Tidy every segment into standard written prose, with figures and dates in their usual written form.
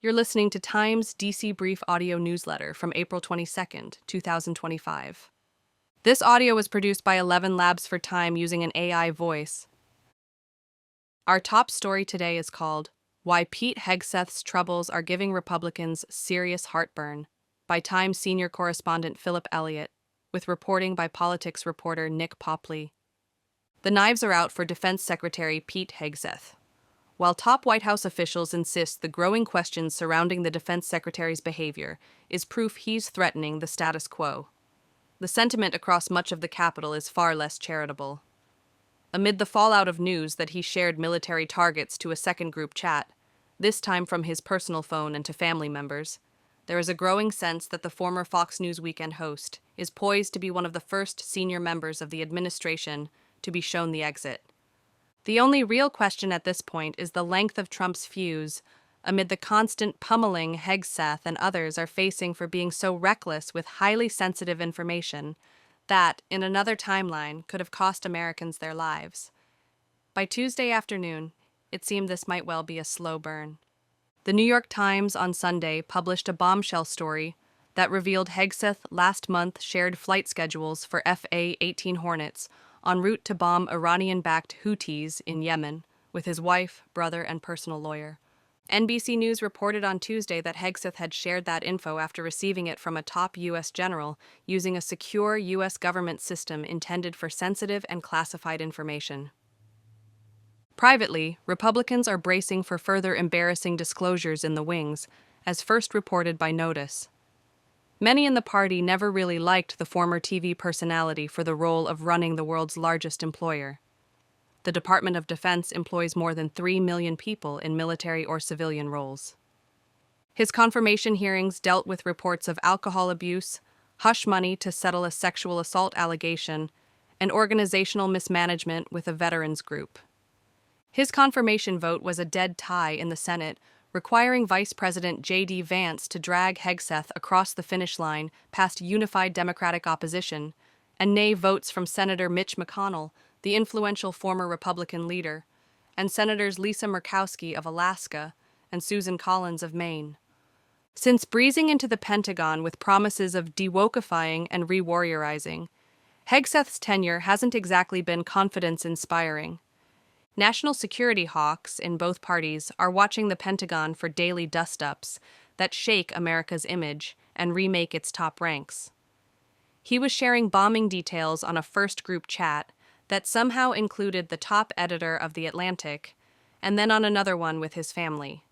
You're listening to TIME's D.C. Brief audio newsletter from April 22nd, 2025. This audio was produced by 11 Labs for Time using an AI voice. Our top story today is called Why Pete Hegseth's Troubles Are Giving Republicans Serious Heartburn by Time senior correspondent Philip Elliott, with reporting by politics reporter Nick Popley. The knives are out for Defense Secretary Pete Hegseth. While top White House officials insist the growing questions surrounding the Defense Secretary's behavior is proof he's threatening the status quo, the sentiment across much of the Capitol is far less charitable. Amid the fallout of news that he shared military targets to a second group chat, this time from his personal phone and to family members, there is a growing sense that the former Fox News Weekend host is poised to be one of the first senior members of the administration to be shown the exit. The only real question at this point is the length of Trump's fuse amid the constant pummeling Hegseth and others are facing for being so reckless with highly sensitive information that, in another timeline, could have cost Americans their lives. By Tuesday afternoon, it seemed this might well be a slow burn. The New York Times on Sunday published a bombshell story that revealed Hegseth last month shared flight schedules for FA-18 Hornets en route to bomb Iranian-backed Houthis in Yemen with his wife, brother, and personal lawyer. NBC News reported on Tuesday that Hegseth had shared that info after receiving it from a top U.S. general using a secure U.S. government system intended for sensitive and classified information. Privately, Republicans are bracing for further embarrassing disclosures in the wings, as first reported by Notice. Many in the party never really liked the former TV personality for the role of running the world's largest employer. The Department of Defense employs more than 3 million people in military or civilian roles. His confirmation hearings dealt with reports of alcohol abuse, hush money to settle a sexual assault allegation, and organizational mismanagement with a veterans group. His confirmation vote was a dead tie in the Senate, requiring Vice President J.D. Vance to drag Hegseth across the finish line past unified Democratic opposition, and nay votes from Senator Mitch McConnell, the influential former Republican leader, and Senators Lisa Murkowski of Alaska and Susan Collins of Maine. Since breezing into the Pentagon with promises of de-wokeifying and re-warriorizing, Hegseth's tenure hasn't exactly been confidence-inspiring. National security hawks in both parties are watching the Pentagon for daily dust-ups that shake America's image and remake its top ranks. He was sharing bombing details on a first group chat that somehow included the top editor of The Atlantic, and then on another one with his family.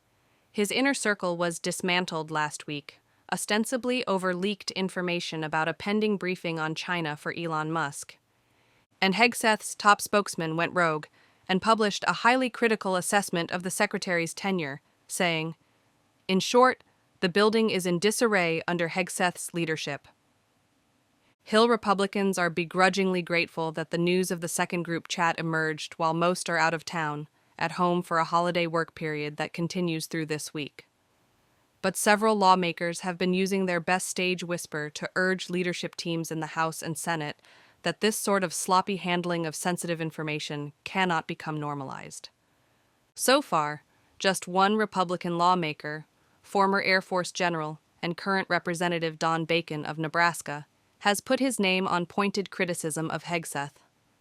His inner circle was dismantled last week, ostensibly over leaked information about a pending briefing on China for Elon Musk. And Hegseth's top spokesman went rogue and published a highly critical assessment of the secretary's tenure, saying, "In short, the building is in disarray under Hegseth's leadership." Hill Republicans are begrudgingly grateful that the news of the second group chat emerged while most are out of town, at home for a holiday work period that continues through this week. But several lawmakers have been using their best stage whisper to urge leadership teams in the House and Senate that this sort of sloppy handling of sensitive information cannot become normalized. So far, just one Republican lawmaker, former Air Force General and current Representative Don Bacon of Nebraska, has put his name on pointed criticism of Hegseth,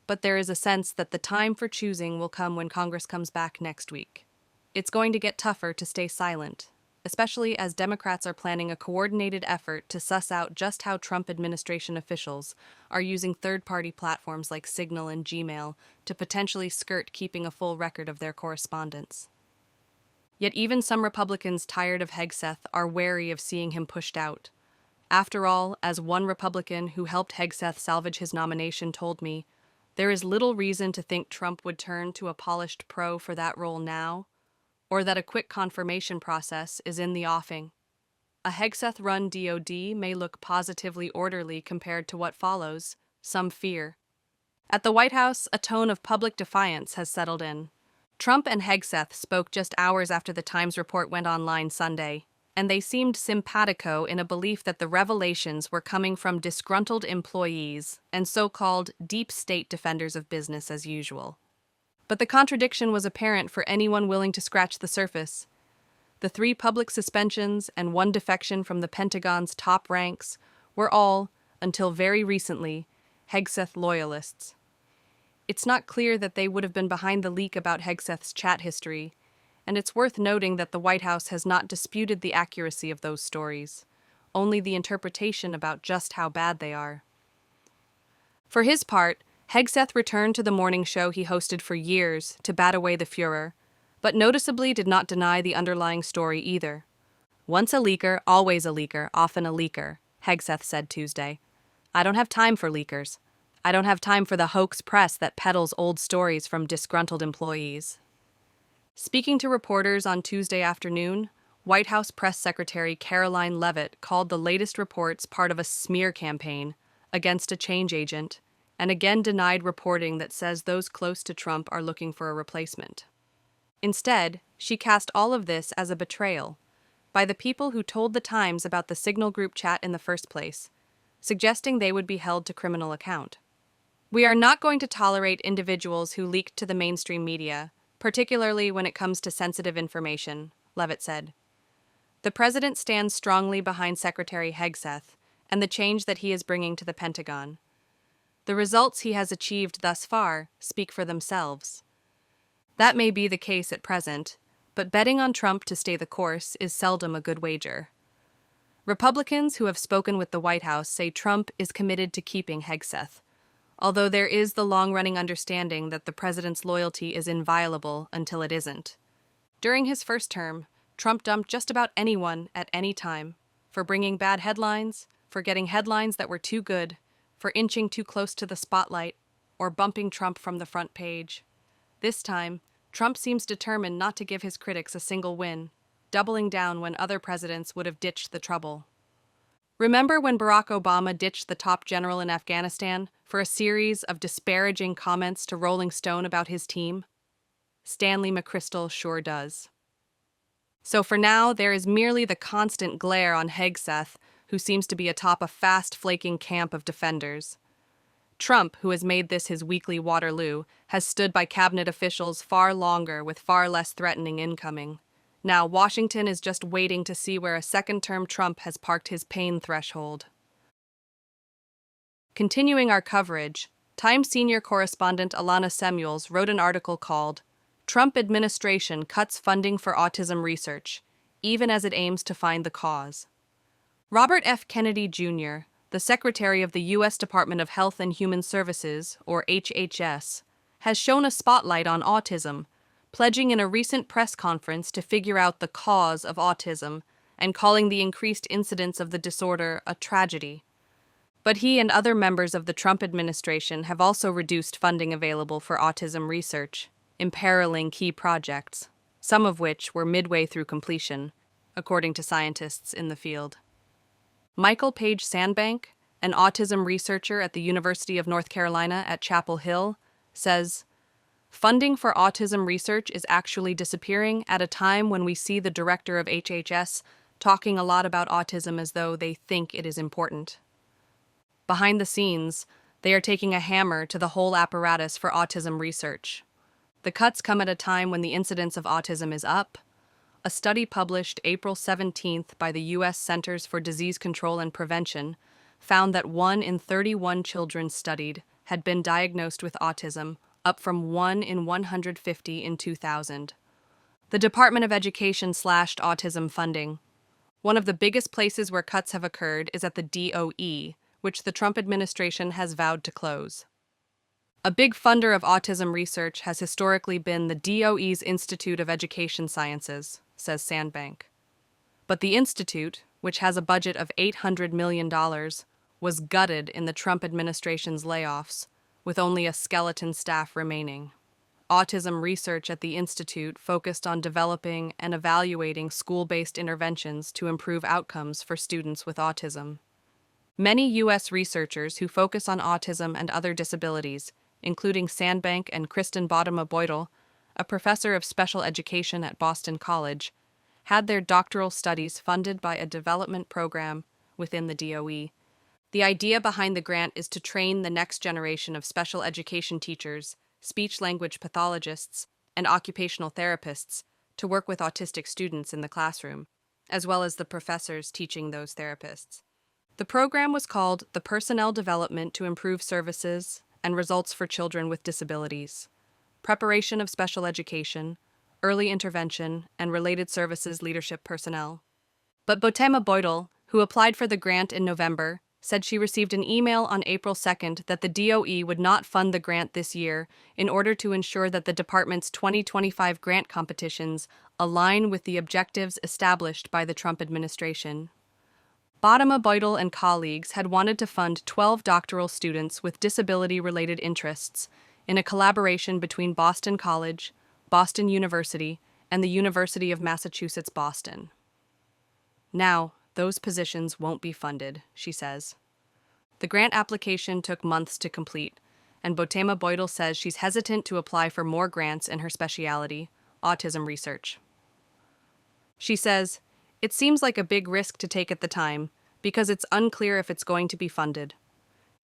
but there is a sense that the time for choosing will come when Congress comes back next week. It's going to get tougher to stay silent, especially as Democrats are planning a coordinated effort to suss out just how Trump administration officials are using third-party platforms like Signal and Gmail to potentially skirt keeping a full record of their correspondence. Yet even some Republicans tired of Hegseth are wary of seeing him pushed out. After all, as one Republican who helped Hegseth salvage his nomination told me, there is little reason to think Trump would turn to a polished pro for that role now, or that a quick confirmation process is in the offing. A Hegseth-run DoD may look positively orderly compared to what follows, some fear. At the White House, a tone of public defiance has settled in. Trump and Hegseth spoke just hours after the Times report went online Sunday, and they seemed simpatico in a belief that the revelations were coming from disgruntled employees and so-called deep state defenders of business as usual. But the contradiction was apparent for anyone willing to scratch the surface. The 3 public suspensions and 1 defection from the Pentagon's top ranks were all, until very recently, Hegseth loyalists. It's not clear that they would have been behind the leak about Hegseth's chat history, and it's worth noting that the White House has not disputed the accuracy of those stories, only the interpretation about just how bad they are. For his part, Hegseth returned to the morning show he hosted for years to bat away the Fuhrer, but noticeably did not deny the underlying story either. Once a leaker, always a leaker, often a leaker, Hegseth said Tuesday. I don't have time for leakers. I don't have time for the hoax press that peddles old stories from disgruntled employees. Speaking to reporters on Tuesday afternoon, White House Press Secretary Caroline Leavitt called the latest reports part of a smear campaign against a change agent, and again denied reporting that says those close to Trump are looking for a replacement. Instead, she cast all of this as a betrayal by the people who told the Times about the Signal group chat in the first place, suggesting they would be held to criminal account. We are not going to tolerate individuals who leak to the mainstream media, particularly when it comes to sensitive information, Leavitt said. The president stands strongly behind Secretary Hegseth and the change that he is bringing to the Pentagon. The results he has achieved thus far speak for themselves. That may be the case at present, but betting on Trump to stay the course is seldom a good wager. Republicans who have spoken with the White House say Trump is committed to keeping Hegseth, although there is the long-running understanding that the president's loyalty is inviolable until it isn't. During his first term, Trump dumped just about anyone at any time, for bringing bad headlines, for getting headlines that were too good, for inching too close to the spotlight, or bumping Trump from the front page. This time, Trump seems determined not to give his critics a single win, doubling down when other presidents would have ditched the trouble. Remember when Barack Obama ditched the top general in Afghanistan for a series of disparaging comments to Rolling Stone about his team? Stanley McChrystal sure does. So for now, there is merely the constant glare on Hegseth, who seems to be atop a fast-flaking camp of defenders. Trump, who has made this his weekly Waterloo, has stood by cabinet officials far longer with far less threatening incoming. Now, Washington is just waiting to see where a second-term Trump has parked his pain threshold. Continuing our coverage, Time senior correspondent Alana Samuels wrote an article called Trump Administration Cuts Funding for Autism Research, Even as it Aims to Find the Cause. Robert F. Kennedy, Jr., the Secretary of the U.S. Department of Health and Human Services, or HHS, has shown a spotlight on autism, pledging in a recent press conference to figure out the cause of autism and calling the increased incidence of the disorder a tragedy. But he and other members of the Trump administration have also reduced funding available for autism research, imperiling key projects, some of which were midway through completion, according to scientists in the field. Michael Page Sandbank, an autism researcher at the University of North Carolina at Chapel Hill, says, funding for autism research is actually disappearing at a time when we see the director of HHS talking a lot about autism as though they think it is important. Behind the scenes, they are taking a hammer to the whole apparatus for autism research. The cuts come at a time when the incidence of autism is up. A study published April 17th by the U.S. Centers for Disease Control and Prevention found that 1 in 31 children studied had been diagnosed with autism, up from 1 in 150 in 2000. The Department of Education slashed autism funding. One of the biggest places where cuts have occurred is at the DOE, which the Trump administration has vowed to close. A big funder of autism research has historically been the DOE's Institute of Education Sciences, says Sandbank. But the institute, which has a budget of $800 million, was gutted in the Trump administration's layoffs, with only a skeleton staff remaining. Autism research at the institute focused on developing and evaluating school-based interventions to improve outcomes for students with autism. Many U.S. researchers who focus on autism and other disabilities, including Sandbank and Kristen Bodema-Boydell, a professor of special education at Boston College, had their doctoral studies funded by a development program within the DOE. The idea behind the grant is to train the next generation of special education teachers, speech-language pathologists, and occupational therapists to work with autistic students in the classroom, as well as the professors teaching those therapists. The program was called the Personnel Development to Improve Services and Results for Children with Disabilities, Preparation of Special Education, Early Intervention, and Related Services Leadership Personnel. But Botema Boydell, who applied for the grant in November, said she received an email on April 2nd that the DOE would not fund the grant this year in order to ensure that the department's 2025 grant competitions align with the objectives established by the Trump administration. Botema Boydell and colleagues had wanted to fund 12 doctoral students with disability-related interests in a collaboration between Boston College, Boston University, and the University of Massachusetts Boston. Now, those positions won't be funded, she says. The grant application took months to complete, and Botema Boydell says she's hesitant to apply for more grants in her specialty, autism research. She says, "It seems like a big risk to take at the time, because it's unclear if it's going to be funded.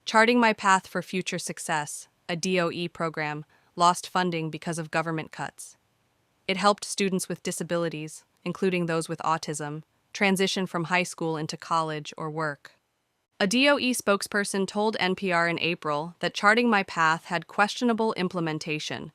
Charting My Path for Future Success, a DOE program, lost funding because of government cuts. It helped students with disabilities, including those with autism, transition from high school into college or work." A DOE spokesperson told NPR in April that Charting My Path had questionable implementation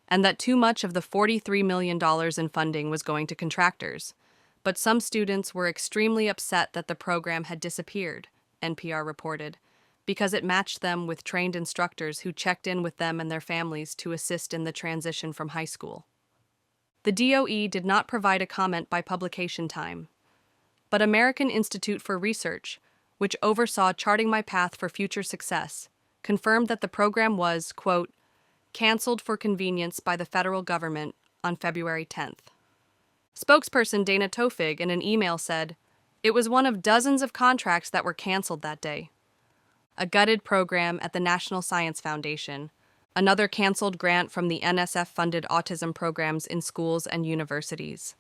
and that too much of the $43 million in funding was going to contractors. But some students were extremely upset that the program had disappeared, NPR reported, because it matched them with trained instructors who checked in with them and their families to assist in the transition from high school. The DOE did not provide a comment by publication time, but American Institute for Research, which oversaw Charting My Path for Future Success, confirmed that the program was, quote, canceled for convenience by the federal government on February 10th. Spokesperson Dana Tofig in an email said, "It was one of dozens of contracts that were canceled that day. A gutted program at the National Science Foundation, another canceled grant from the NSF-funded autism programs in schools and universities.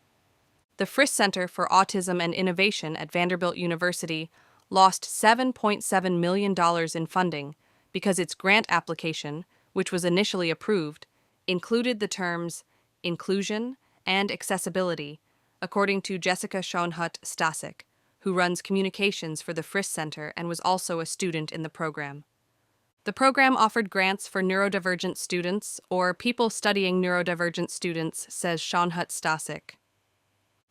The Frisch Center for Autism and Innovation at Vanderbilt University lost $7.7 million in funding because its grant application, which was initially approved, included the terms inclusion and accessibility, according to Jessica Schoenhut-Stasek, who runs communications for the Frisch Center and was also a student in the program. The program offered grants for neurodivergent students or people studying neurodivergent students, says Schoenhut-Stasek.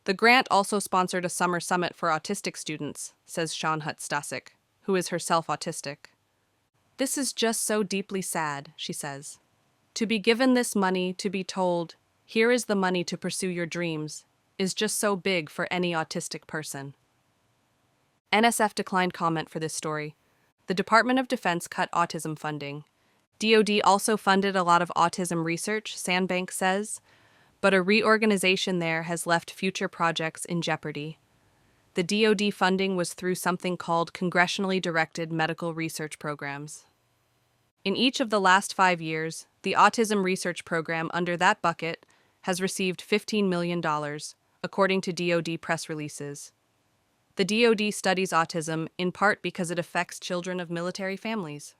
The grant also sponsored a summer summit for autistic students, says Schoenhut-Stasek, who is herself autistic. This is just so deeply sad, she says. To be given this money to be told, here is the money to pursue your dreams, is just so big for any autistic person. NSF declined comment for this story. The Department of Defense cut autism funding. DoD also funded a lot of autism research, Sandbank says, but a reorganization there has left future projects in jeopardy. The DoD funding was through something called Congressionally Directed Medical Research Programs. In each of the last 5 years, the Autism Research Program under that bucket has received $15 million, according to DoD press releases. The DoD studies autism in part because it affects children of military families.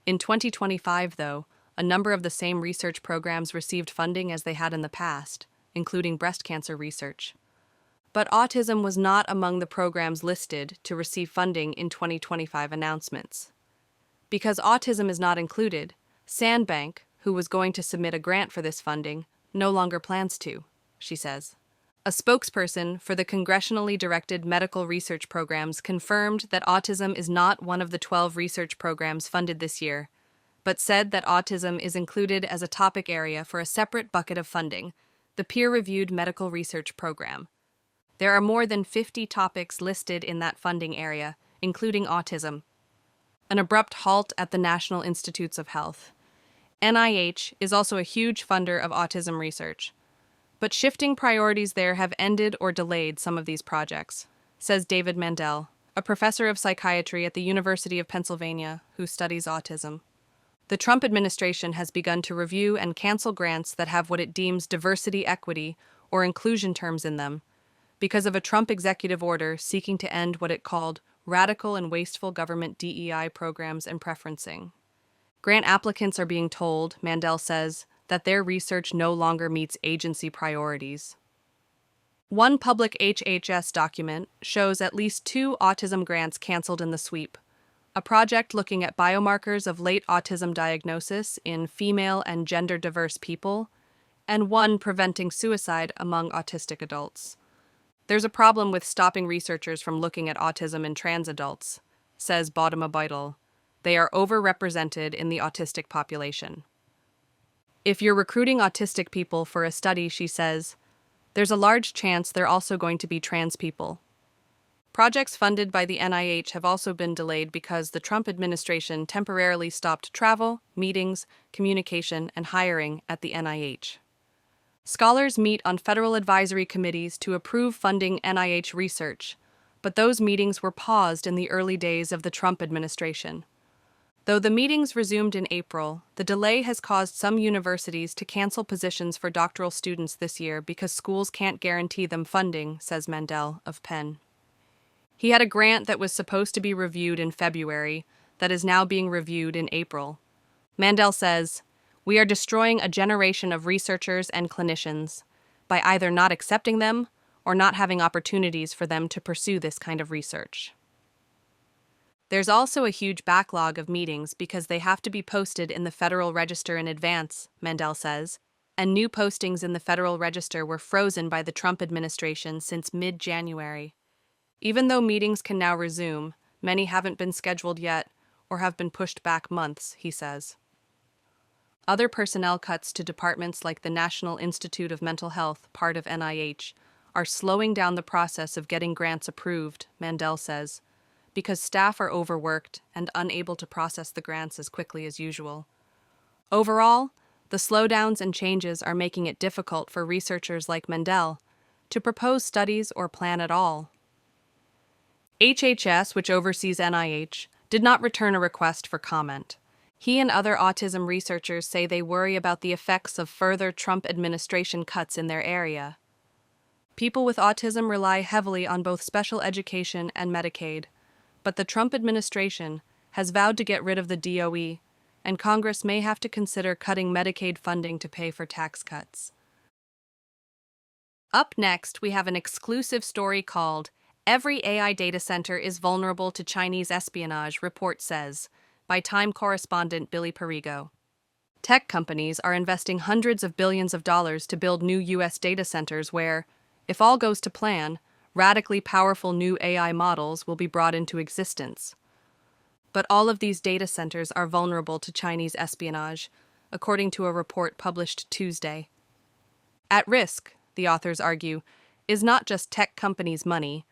In 2025, though, a number of the same research programs received funding as they had in the past, including breast cancer research. But autism was not among the programs listed to receive funding in 2025 announcements. Because autism is not included, Sandbank, who was going to submit a grant for this funding, no longer plans to, she says. A spokesperson for the Congressionally Directed Medical Research Programs confirmed that autism is not one of the 12 research programs funded this year, but said that autism is included as a topic area for a separate bucket of funding, the peer-reviewed medical research program. There are more than 50 topics listed in that funding area, including autism. An abrupt halt at the National Institutes of Health. NIH is also a huge funder of autism research, but shifting priorities there have ended or delayed some of these projects, says David Mandel, a professor of psychiatry at the University of Pennsylvania who studies autism. The Trump administration has begun to review and cancel grants that have what it deems diversity, equity, or inclusion terms in them, because of a Trump executive order seeking to end what it called radical and wasteful government DEI programs and preferencing. Grant applicants are being told, Mandel says, that their research no longer meets agency priorities. One public HHS document shows at least 2 autism grants canceled in the sweep, a project looking at biomarkers of late autism diagnosis in female and gender-diverse people, and one preventing suicide among autistic adults. There's a problem with stopping researchers from looking at autism in trans adults, says Bodema Beitel. They are overrepresented in the autistic population. If you're recruiting autistic people for a study, she says, there's a large chance they're also going to be trans people. Projects funded by the NIH have also been delayed because the Trump administration temporarily stopped travel, meetings, communication, and hiring at the NIH. Scholars meet on federal advisory committees to approve funding NIH research, but those meetings were paused in the early days of the Trump administration. Though the meetings resumed in April, the delay has caused some universities to cancel positions for doctoral students this year because schools can't guarantee them funding, says Mandel of Penn. He had a grant that was supposed to be reviewed in February that is now being reviewed in April. Mandel says, "We are destroying a generation of researchers and clinicians by either not accepting them or not having opportunities for them to pursue this kind of research." There's also a huge backlog of meetings because they have to be posted in the Federal Register in advance, Mandel says, and new postings in the Federal Register were frozen by the Trump administration since mid-January. Even though meetings can now resume, many haven't been scheduled yet or have been pushed back months, he says. Other personnel cuts to departments like the National Institute of Mental Health, part of NIH, are slowing down the process of getting grants approved, Mandel says, because staff are overworked and unable to process the grants as quickly as usual. Overall, the slowdowns and changes are making it difficult for researchers like Mandel to propose studies or plan at all. HHS, which oversees NIH, did not return a request for comment. He and other autism researchers say they worry about the effects of further Trump administration cuts in their area. People with autism rely heavily on both special education and Medicaid, but the Trump administration has vowed to get rid of the DOE, and Congress may have to consider cutting Medicaid funding to pay for tax cuts. Up next, we have an exclusive story called "Every AI Data Center is Vulnerable to Chinese Espionage," report says, by TIME correspondent Billy Perigo. Tech companies are investing hundreds of billions of dollars to build new U.S. data centers where, if all goes to plan, radically powerful new AI models will be brought into existence. But all of these data centers are vulnerable to Chinese espionage, according to a report published Tuesday. At risk, the authors argue, is not just tech companies' money,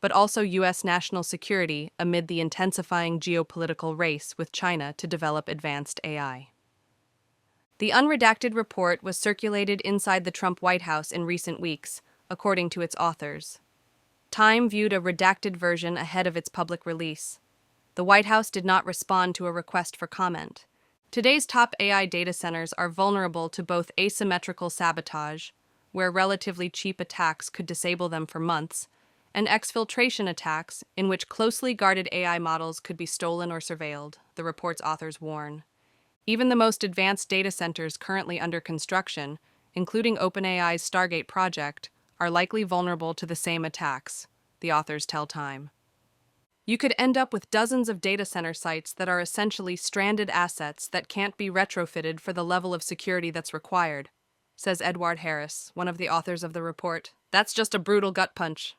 but also U.S. national security amid the intensifying geopolitical race with China to develop advanced AI. The unredacted report was circulated inside the Trump White House in recent weeks, according to its authors. Time viewed a redacted version ahead of its public release. The White House did not respond to a request for comment. Today's top AI data centers are vulnerable to both asymmetrical sabotage, where relatively cheap attacks could disable them for months, and exfiltration attacks, in which closely guarded AI models could be stolen or surveilled, the report's authors warn. Even the most advanced data centers currently under construction, including OpenAI's Stargate project, are likely vulnerable to the same attacks, the authors tell Time. You could end up with dozens of data center sites that are essentially stranded assets that can't be retrofitted for the level of security that's required, says Edward Harris, one of the authors of the report. That's just a brutal gut punch.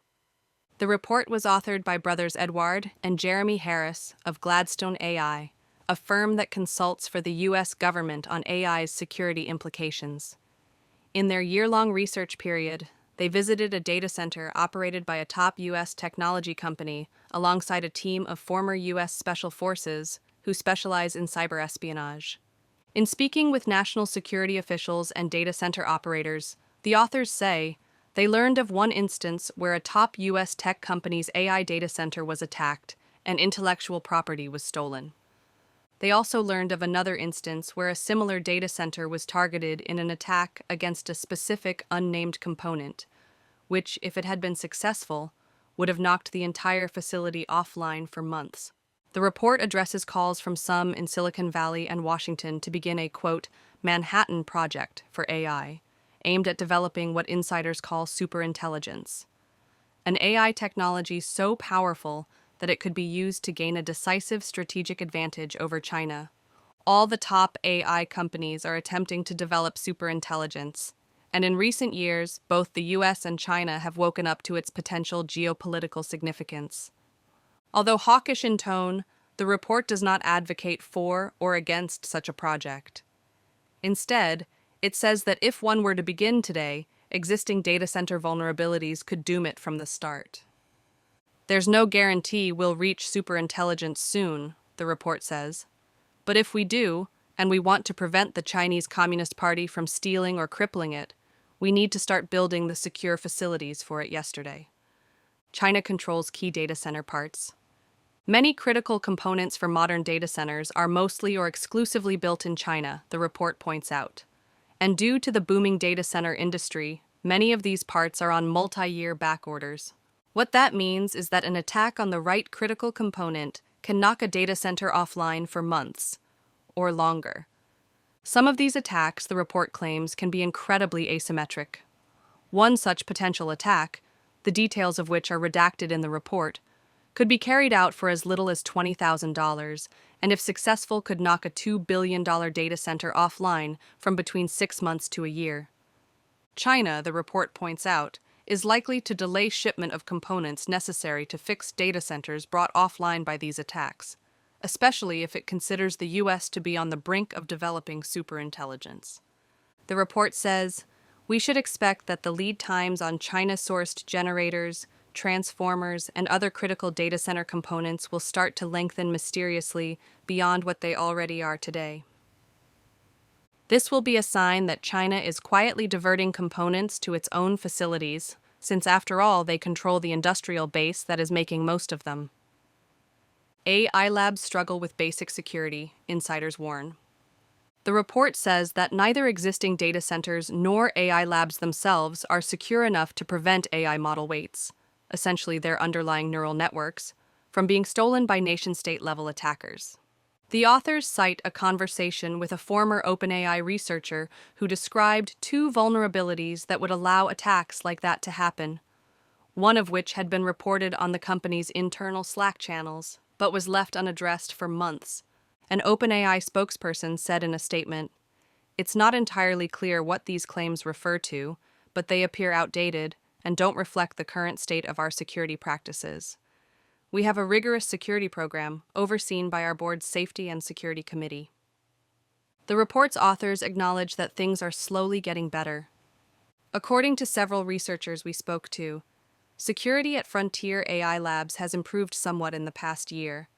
The report was authored by brothers Edward and Jeremy Harris of Gladstone AI, a firm that consults for the U.S. government on AI's security implications. In their year-long research period, they visited a data center operated by a top U.S. technology company alongside a team of former U.S. Special Forces who specialize in cyber espionage. In speaking with national security officials and data center operators, the authors say they learned of one instance where a top U.S. tech company's AI data center was attacked and intellectual property was stolen. They also learned of another instance where a similar data center was targeted in an attack against a specific unnamed component, which, if it had been successful, would have knocked the entire facility offline for months. The report addresses calls from some in Silicon Valley and Washington to begin a, quote, Manhattan Project for AI, aimed at developing what insiders call superintelligence, an AI technology so powerful that it could be used to gain a decisive strategic advantage over China. All the top AI companies are attempting to develop superintelligence, and in recent years, both the US and China have woken up to its potential geopolitical significance. Although hawkish in tone, the report does not advocate for or against such a project. Instead, it says that if one were to begin today, existing data center vulnerabilities could doom it from the start. There's no guarantee we'll reach superintelligence soon, the report says. But if we do, and we want to prevent the Chinese Communist Party from stealing or crippling it, we need to start building the secure facilities for it yesterday. China controls key data center parts. Many critical components for modern data centers are mostly or exclusively built in China, the report points out. And due to the booming data center industry, many of these parts are on multi-year back orders. What that means is that an attack on the right critical component can knock a data center offline for months or longer. Some of these attacks, the report claims, can be incredibly asymmetric. One such potential attack, the details of which are redacted in the report, could be carried out for as little as $20,000, and if successful could knock a $2 billion data center offline from between 6 months to a year. China, the report points out, is likely to delay shipment of components necessary to fix data centers brought offline by these attacks, especially if it considers the U.S. to be on the brink of developing superintelligence. The report says, we should expect that the lead times on China-sourced generators, transformers, and other critical data center components will start to lengthen mysteriously beyond what they already are today. This will be a sign that China is quietly diverting components to its own facilities, since after all they control the industrial base that is making most of them. AI labs struggle with basic security, insiders warn. The report says that neither existing data centers nor AI labs themselves are secure enough to prevent AI model weights, essentially their underlying neural networks, from being stolen by nation-state level attackers. The authors cite a conversation with a former OpenAI researcher who described 2 vulnerabilities that would allow attacks like that to happen, one of which had been reported on the company's internal Slack channels, but was left unaddressed for months. An OpenAI spokesperson said in a statement, "It's not entirely clear what these claims refer to, but they appear outdated and don't reflect the current state of our security practices. We have a rigorous security program overseen by our board's Safety and Security Committee." The report's authors acknowledge that things are slowly getting better. According to several researchers we spoke to, security at frontier AI labs has improved somewhat in the past year,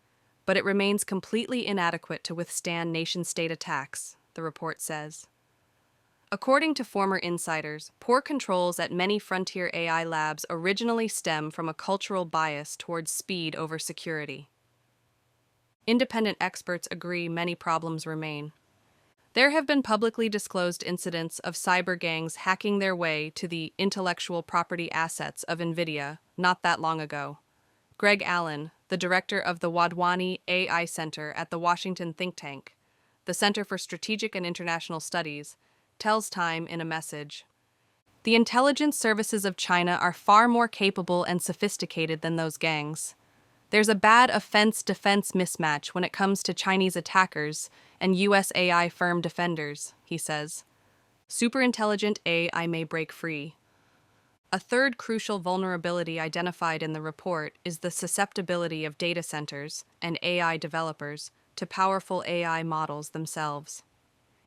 but it remains completely inadequate to withstand nation-state attacks, the report says. According to former insiders, poor controls at many frontier AI labs originally stem from a cultural bias towards speed over security. Independent experts agree many problems remain. There have been publicly disclosed incidents of cyber gangs hacking their way to the intellectual property assets of NVIDIA not that long ago. Greg Allen, the director of the Wadhwani AI Center at the Washington think tank, the Center for Strategic and International Studies, tells Time in a message, "The intelligence services of China are far more capable and sophisticated than those gangs. There's a bad offense-defense mismatch when it comes to Chinese attackers and US AI firm defenders," he says. Superintelligent AI may break free. A third crucial vulnerability identified in the report is the susceptibility of data centers and AI developers to powerful AI models themselves.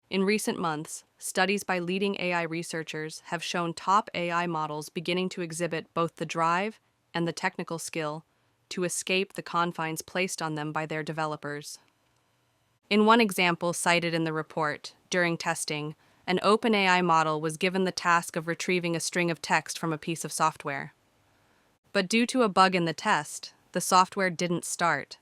In recent months, studies by leading AI researchers have shown top AI models beginning to exhibit both the drive and the technical skill to escape the confines placed on them by their developers. In one example cited in the report, during testing, an OpenAI model was given the task of retrieving a string of text from a piece of software. But due to a bug in the test, the software didn't start.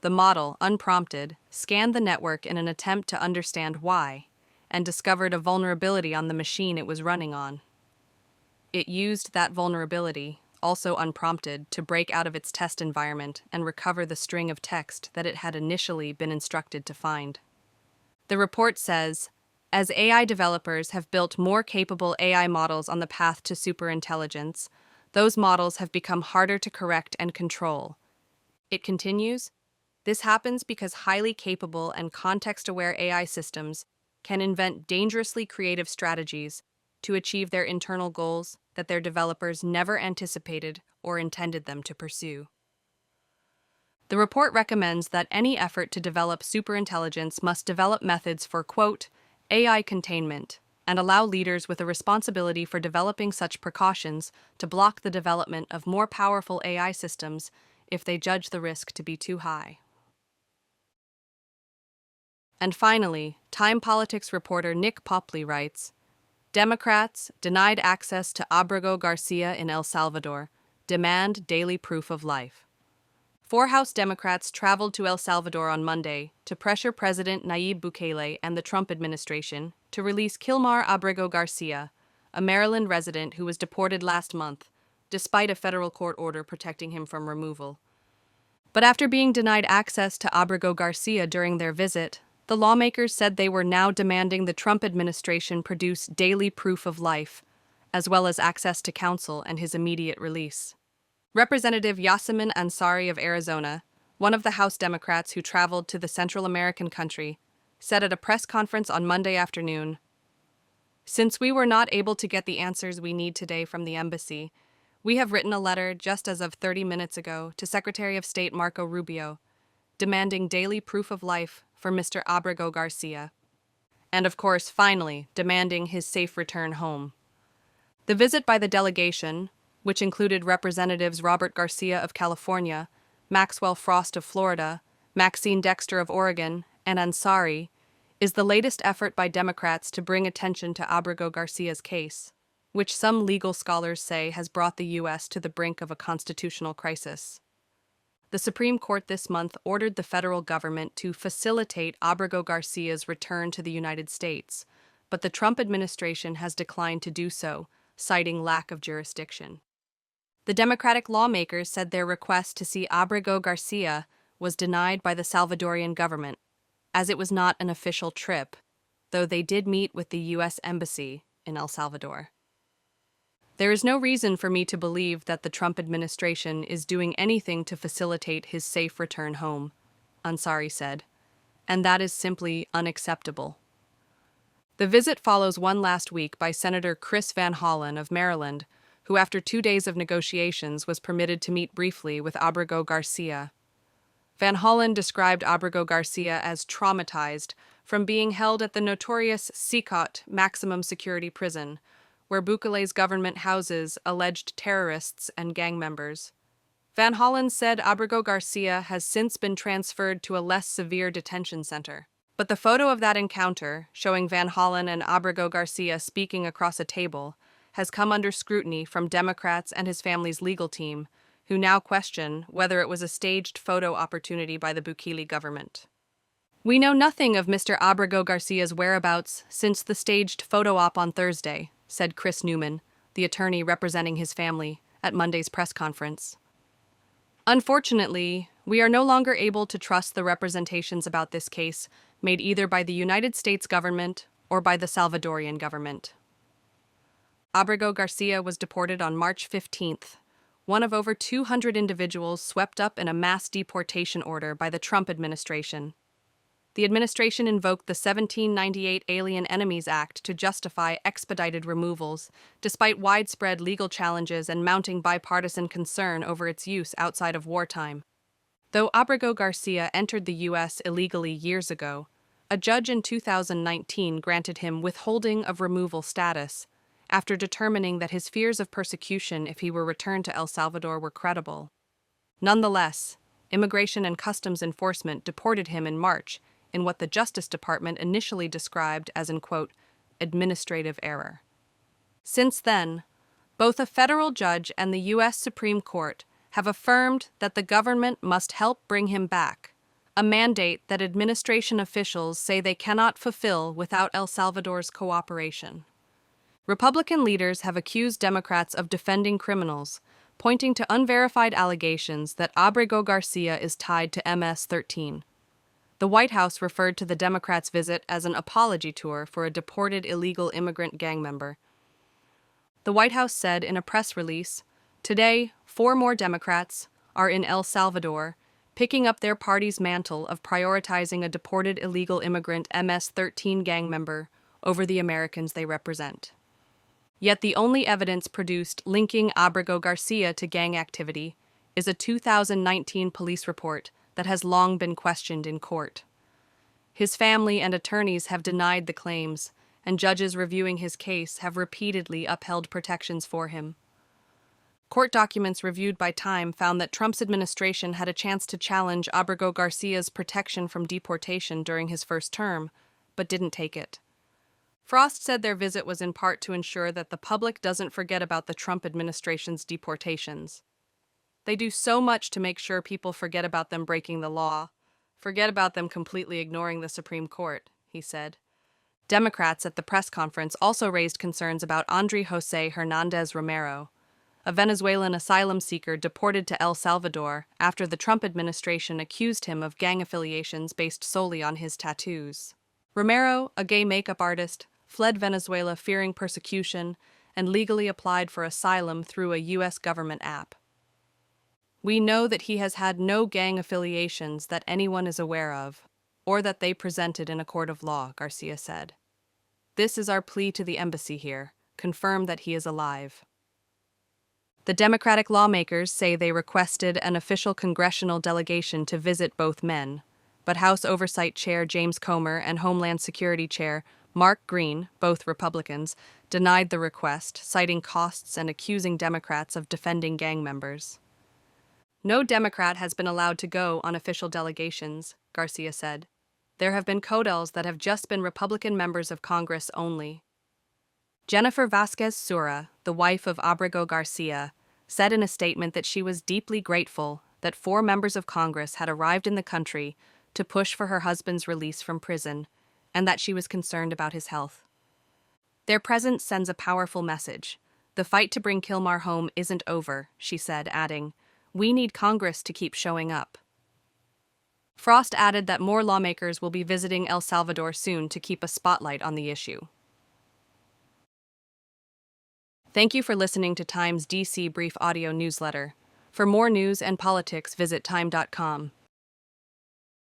The model, unprompted, scanned the network in an attempt to understand why, and discovered a vulnerability on the machine it was running on. It used that vulnerability, also unprompted, to break out of its test environment and recover the string of text that it had initially been instructed to find. The report says, As AI developers have built more capable AI models on the path to superintelligence, those models have become harder to correct and control. It continues, this happens because highly capable and context-aware AI systems can invent dangerously creative strategies to achieve their internal goals that their developers never anticipated or intended them to pursue. The report recommends that any effort to develop superintelligence must develop methods for, quote, AI containment, and allow leaders with a responsibility for developing such precautions to block the development of more powerful AI systems if they judge the risk to be too high. And finally, Time Politics reporter Nick Popley writes, Democrats denied access to Abrego Garcia in El Salvador, demand daily proof of life. 4 House Democrats traveled to El Salvador on Monday to pressure President Nayib Bukele and the Trump administration to release Kilmar Abrego Garcia, a Maryland resident who was deported last month, despite a federal court order protecting him from removal. But after being denied access to Abrego Garcia during their visit, the lawmakers said they were now demanding the Trump administration produce daily proof of life, as well as access to counsel and his immediate release. Representative Yasemin Ansari of Arizona, one of the House Democrats who traveled to the Central American country, said at a press conference on Monday afternoon, "Since we were not able to get the answers we need today from the embassy, we have written a letter just as of 30 minutes ago to Secretary of State Marco Rubio, demanding daily proof of life for Mr. Abrego Garcia. And of course, finally, demanding his safe return home." The visit by the delegation, which included Representatives Robert Garcia of California, Maxwell Frost of Florida, Maxine Dexter of Oregon, and Ansari, is the latest effort by Democrats to bring attention to Abrego Garcia's case, which some legal scholars say has brought the U.S. to the brink of a constitutional crisis. The Supreme Court this month ordered the federal government to facilitate Abrego Garcia's return to the United States, but the Trump administration has declined to do so, citing lack of jurisdiction. The Democratic lawmakers said their request to see Abrego Garcia was denied by the Salvadorian government, as it was not an official trip, though they did meet with the U.S. Embassy in El Salvador. There is no reason for me to believe that the Trump administration is doing anything to facilitate his safe return home, Ansari said, and that is simply unacceptable. The visit follows one last week by Senator Chris Van Hollen of Maryland, who after 2 days of negotiations was permitted to meet briefly with Abrego Garcia. Van Hollen described Abrego Garcia as traumatized from being held at the notorious Secot maximum security prison, where Bukele's government houses alleged terrorists and gang members. Van Hollen said Abrego Garcia has since been transferred to a less severe detention center. But the photo of that encounter, showing Van Hollen and Abrego Garcia speaking across a table, has come under scrutiny from Democrats and his family's legal team, who now question whether it was a staged photo opportunity by the Bukele government. "We know nothing of Mr. Abrego Garcia's whereabouts since the staged photo op on Thursday," said Chris Newman, the attorney representing his family, at Monday's press conference. "Unfortunately, we are no longer able to trust the representations about this case made either by the United States government or by the Salvadorian government." Abrego Garcia was deported on March 15th, one of over 200 individuals swept up in a mass deportation order by the Trump administration. The administration invoked the 1798 Alien Enemies Act to justify expedited removals, despite widespread legal challenges and mounting bipartisan concern over its use outside of wartime. Though Abrego Garcia entered the U.S. illegally years ago, a judge in 2019 granted him withholding of removal status, after determining that his fears of persecution if he were returned to El Salvador were credible. Nonetheless, Immigration and Customs Enforcement deported him in March in what the Justice Department initially described as an, quote, administrative error. Since then, both a federal judge and the U.S. Supreme Court have affirmed that the government must help bring him back, a mandate that administration officials say they cannot fulfill without El Salvador's cooperation. Republican leaders have accused Democrats of defending criminals, pointing to unverified allegations that Abrego Garcia is tied to MS-13. The White House referred to the Democrats' visit as an apology tour for a deported illegal immigrant gang member. The White House said in a press release, "Today, 4 more Democrats are in El Salvador, picking up their party's mantle of prioritizing a deported illegal immigrant MS-13 gang member over the Americans they represent." Yet the only evidence produced linking Abrego Garcia to gang activity is a 2019 police report that has long been questioned in court. His family and attorneys have denied the claims, and judges reviewing his case have repeatedly upheld protections for him. Court documents reviewed by Time found that Trump's administration had a chance to challenge Abrego Garcia's protection from deportation during his first term, but didn't take it. Frost said their visit was in part to ensure that the public doesn't forget about the Trump administration's deportations. They do so much to make sure people forget about them breaking the law, forget about them completely ignoring the Supreme Court, he said. Democrats at the press conference also raised concerns about André José Hernández Romero, a Venezuelan asylum seeker deported to El Salvador after the Trump administration accused him of gang affiliations based solely on his tattoos. Romero, a gay makeup artist, fled Venezuela fearing persecution and legally applied for asylum through a U.S. government app. "We know that he has had no gang affiliations that anyone is aware of, or that they presented in a court of law," Garcia said. "This is our plea to the embassy here. Confirm that he is alive." The Democratic lawmakers say they requested an official congressional delegation to visit both men, but House Oversight Chair James Comer and Homeland Security Chair Mark Green, both Republicans, denied the request, citing costs and accusing Democrats of defending gang members. "No Democrat has been allowed to go on official delegations," Garcia said. "There have been CODELs that have just been Republican members of Congress only." Jennifer Vasquez Sura, the wife of Abrego Garcia, said in a statement that she was deeply grateful that 4 members of Congress had arrived in the country to push for her husband's release from prison, and that she was concerned about his health. "Their presence sends a powerful message. The fight to bring Kilmar home isn't over," she said, adding, "We need Congress to keep showing up." Frost added that more lawmakers will be visiting El Salvador soon to keep a spotlight on the issue. Thank you for listening to Time's D.C. brief audio newsletter. For more news and politics, visit time.com.